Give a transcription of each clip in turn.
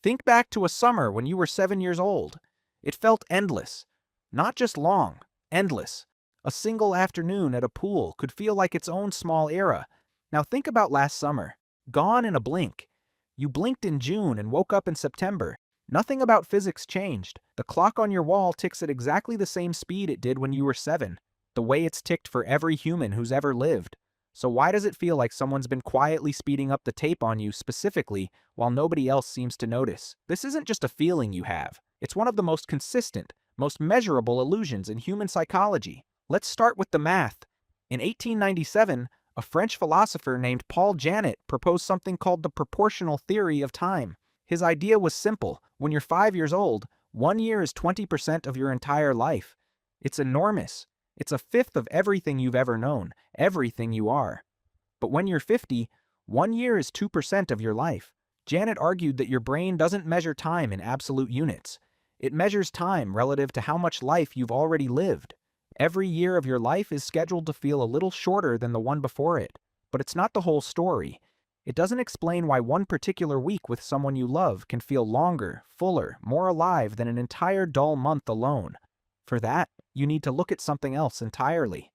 Think back to a summer when you were 7 years old. It felt endless. Not just long, endless. A single afternoon at a pool could feel like its own small era. Now think about last summer. Gone in a blink. You blinked in June and woke up in September. Nothing about physics changed. The clock on your wall ticks at exactly the same speed it did when you were 7. The way it's ticked for every human who's ever lived. So why does it feel like someone's been quietly speeding up the tape on you specifically while nobody else seems to notice? This isn't just a feeling you have. It's one of the most consistent, most measurable illusions in human psychology. Let's start with the math. In 1897, a French philosopher named Paul Janet proposed something called the proportional theory of time. His idea was simple. When you're 5 years old, 1 year is 20% of your entire life. It's enormous. It's a fifth of everything you've ever known, everything you are. But when you're 50, 1 year is 2% of your life. Janet argued that your brain doesn't measure time in absolute units. It measures time relative to how much life you've already lived. Every year of your life is scheduled to feel a little shorter than the one before it. But it's not the whole story. It doesn't explain why one particular week with someone you love can feel longer, fuller, more alive than an entire dull month alone. For that, you need to look at something else entirely.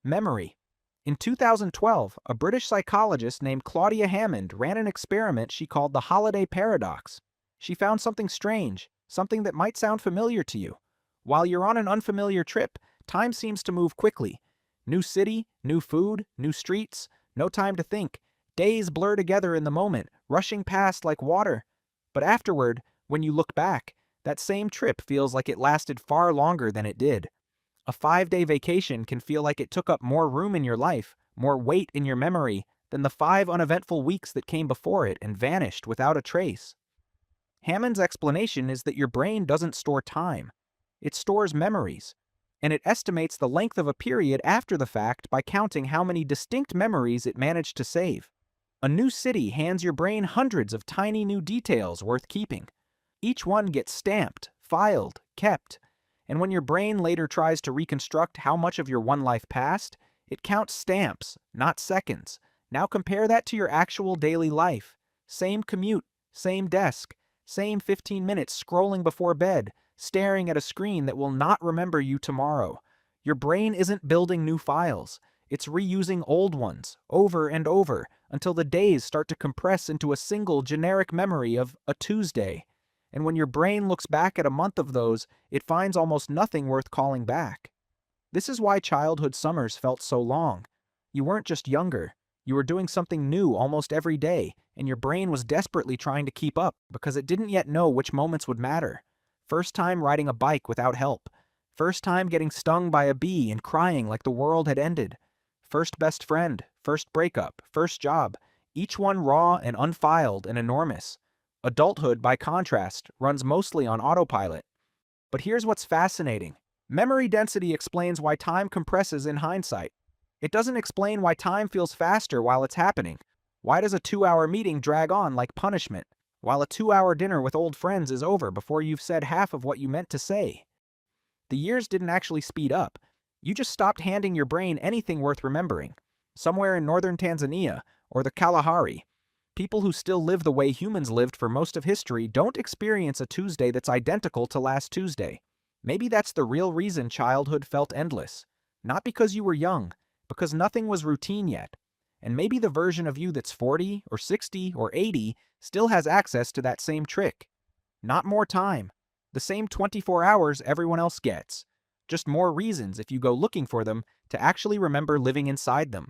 Memory. In 2012, a British psychologist named Claudia Hammond ran an experiment she called the holiday paradox. She found something strange, something that might sound familiar to you. While you're on an unfamiliar trip, time seems to move quickly. New city, new food, new streets, no time to think. Days blur together in the moment, rushing past like water. But afterward, when you look back, that same trip feels like it lasted far longer than it did. A 5-day vacation can feel like it took up more room in your life, more weight in your memory, than the 5 uneventful weeks that came before it and vanished without a trace. Hammond's explanation is that your brain doesn't store time. It stores memories. And it estimates the length of a period after the fact by counting how many distinct memories it managed to save. A new city hands your brain hundreds of tiny new details worth keeping. Each one gets stamped, filed, kept. And when your brain later tries to reconstruct how much of your one life passed, it counts stamps, not seconds. Now compare that to your actual daily life. Same commute, same desk, same 15 minutes scrolling before bed, staring at a screen that will not remember you tomorrow. Your brain isn't building new files. It's reusing old ones, over and over, until the days start to compress into a single generic memory of a Tuesday. And when your brain looks back at a month of those, it finds almost nothing worth calling back. This is why childhood summers felt so long. You weren't just younger. You were doing something new almost every day, and your brain was desperately trying to keep up because it didn't yet know which moments would matter. First time riding a bike without help. First time getting stung by a bee and crying like the world had ended. First best friend, first breakup, first job, each one raw and unfiled and enormous. Adulthood, by contrast, runs mostly on autopilot. But here's what's fascinating. Memory density explains why time compresses in hindsight. It doesn't explain why time feels faster while it's happening. Why does a 2-hour meeting drag on like punishment, while a 2-hour dinner with old friends is over before you've said half of what you meant to say? The years didn't actually speed up. You just stopped handing your brain anything worth remembering. Somewhere in northern Tanzania, or the Kalahari, people who still live the way humans lived for most of history don't experience a Tuesday that's identical to last Tuesday. Maybe that's the real reason childhood felt endless. Not because you were young, because nothing was routine yet. And maybe the version of you that's 40 or 60 or 80 still has access to that same trick. Not more time. The same 24 hours everyone else gets. Just more reasons, if you go looking for them, to actually remember living inside them.